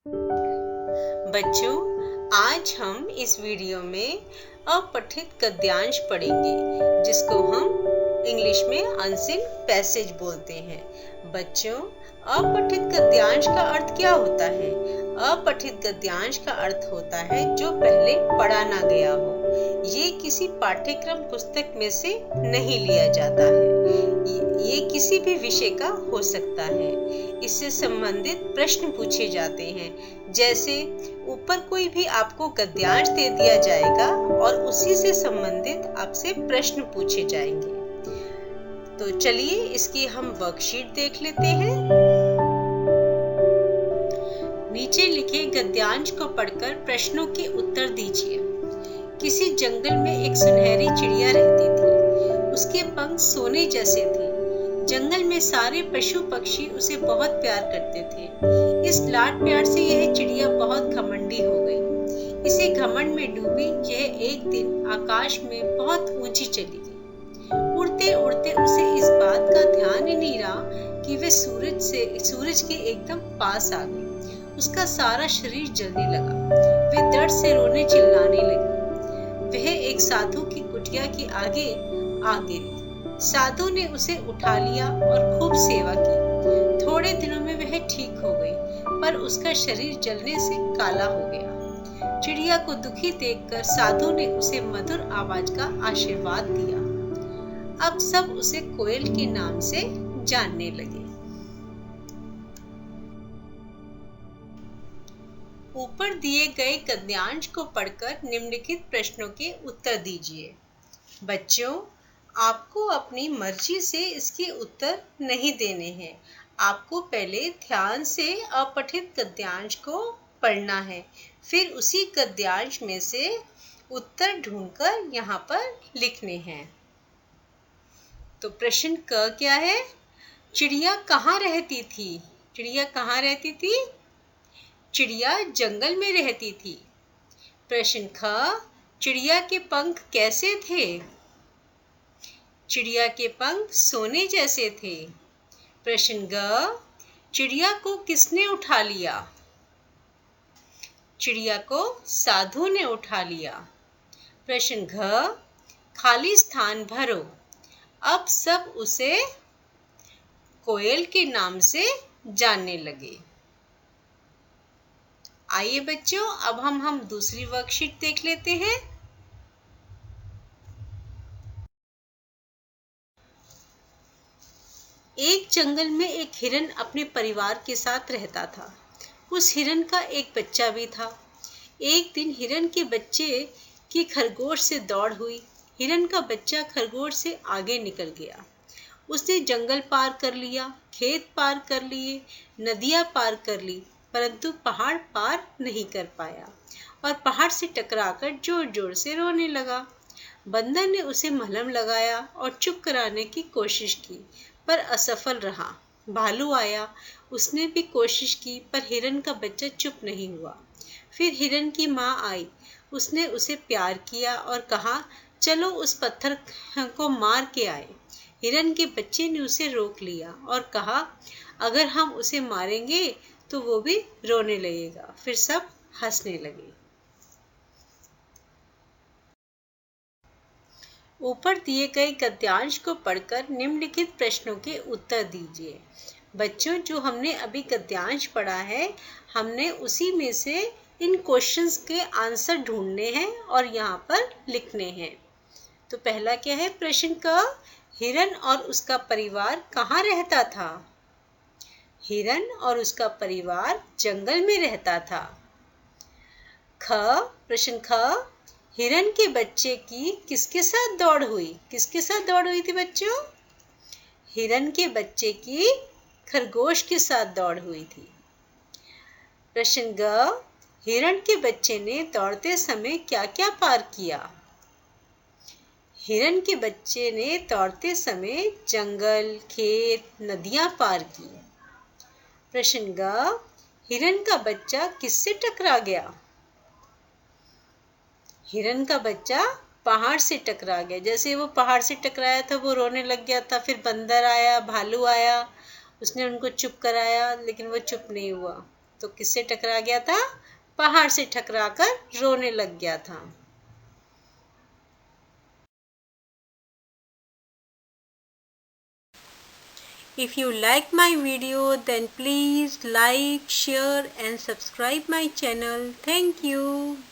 बच्चों, आज हम इस वीडियो में अपठित गद्यांश पढ़ेंगे, जिसको हम इंग्लिश में अनसीन पैसेज बोलते हैं। बच्चों, अपठित गद्यांश का अर्थ क्या होता है? अपठित गद्यांश का अर्थ होता है जो पहले पढ़ा ना गया हो। ये किसी पाठ्यक्रम पुस्तक में से नहीं लिया जाता है। ये किसी भी विषय का हो सकता है। इससे संबंधित प्रश्न पूछे जाते हैं। जैसे ऊपर कोई भी आपको गद्यांश दे दिया जाएगा और उसी से संबंधित आपसे प्रश्न पूछे जाएंगे। तो चलिए इसकी हम वर्कशीट देख लेते हैं। नीचे लिखे गद्यांश को पढ़कर प्रश्नों के उत्तर दीजिए। किसी जंगल में एक सुनहरी चिड़िया रहती थी। उसके पंख सोने जैसे थे। जंगल में सारे पशु पक्षी उसे बहुत प्यार करते थे। इस लाड प्यार से यह चिड़िया बहुत घमंडी हो गई। इसी घमंड में डूबी यह एक दिन आकाश में बहुत ऊंची चली गई। उड़ते उड़ते उसे इस बात का ध्यान ही नहीं रहा कि वह सूरज के एकदम पास आ गई। उसका सारा शरीर जलने लगा। वह दर्द से रोने चिल्लाने लगी। वह एक साधु की कुटिया के आगे आ गिरी। साधु ने उसे उठा लिया और खूब सेवा की। थोड़े दिनों में वह ठीक हो गई, पर उसका शरीर जलने से काला हो गया। चिड़िया को दुखी देखकर साधु ने उसे मधुर आवाज का आशीर्वाद दिया। अब सब उसे कोयल के नाम से जानने लगे। ऊपर दिए गए गद्यांश को पढ़कर निम्नलिखित प्रश्नों के उत्तर दीजिए। बच्चों, आपको अपनी मर्जी से इसके उत्तर नहीं देने हैं। आपको पहले ध्यान से अपठित गद्यांश को पढ़ना है, फिर उसी गद्यांश में से उत्तर ढूंढकर यहाँ पर लिखने हैं। तो प्रश्न क क्या है? चिड़िया कहाँ रहती थी? चिड़िया कहाँ रहती थी? चिड़िया जंगल में रहती थी। प्रश्न ख, चिड़िया के पंख कैसे थे? चिड़िया के पंख सोने जैसे थे। प्रश्न ग, चिड़िया को किसने उठा लिया? चिड़िया को साधु ने उठा लिया। प्रश्न घ, खाली स्थान भरो। अब सब उसे कोयल के नाम से जानने लगे। आइए बच्चों, अब हम दूसरी वर्कशीट देख लेते हैं। एक जंगल में एक हिरन अपने परिवार के साथ रहता था। उस हिरन का एक बच्चा भी था। एक दिन हिरन के बच्चे की खरगोश से दौड़ हुई। हिरन का बच्चा खरगोश से आगे निकल गया। उसने जंगल पार कर लिया, खेत पार कर लिए, नदियां पार कर ली, परंतु पहाड़ पार नहीं कर पाया और पहाड़ से टकराकर जोर जोर से रोने लगा। बंदर ने उसे मलहम लगाया और चुप कराने की कोशिश की, पर असफल रहा। भालू आया, उसने भी कोशिश की, पर हिरन का बच्चा चुप नहीं हुआ। फिर हिरन की माँ आई। उसने उसे प्यार किया और कहा, चलो उस पत्थर को मार के आए। हिरन के बच्चे ने उसे रोक लिया और कहा, अगर हम उसे मारेंगे तो वो भी रोने लगेगा। फिर सब हंसने लगे। ऊपर दिए गए गद्यांश को पढ़कर निम्नलिखित प्रश्नों के उत्तर दीजिए। बच्चों, जो हमने अभी गद्यांश पढ़ा है, हमने उसी में से इन क्वेश्चंस के आंसर ढूंढने हैं और यहाँ पर लिखने हैं। तो पहला क्या है? प्रश्न का, हिरन और उसका परिवार कहाँ रहता था? हिरन और उसका परिवार जंगल में रहता था। प्रश्न ख, हिरन के बच्चे की किसके साथ दौड़ हुई? किसके साथ दौड़ हुई थी बच्चों? हिरन के बच्चे की खरगोश के साथ दौड़ हुई थी। प्रश्न ग, हिरन के बच्चे ने दौड़ते समय क्या क्या पार किया? हिरन के बच्चे ने दौड़ते समय जंगल, खेत, नदियां पार की। प्रश्न ग, हिरन का बच्चा किससे टकरा गया? हिरन का बच्चा पहाड़ से टकरा गया। जैसे वो पहाड़ से टकराया था, वो रोने लग गया था। फिर बंदर आया, भालू आया, उसने उनको चुप कराया, लेकिन वो चुप नहीं हुआ। तो किससे टकरा गया था? पहाड़ से टकराकर रोने लग गया था। If you like my video, then please like, share and subscribe my channel. Thank you.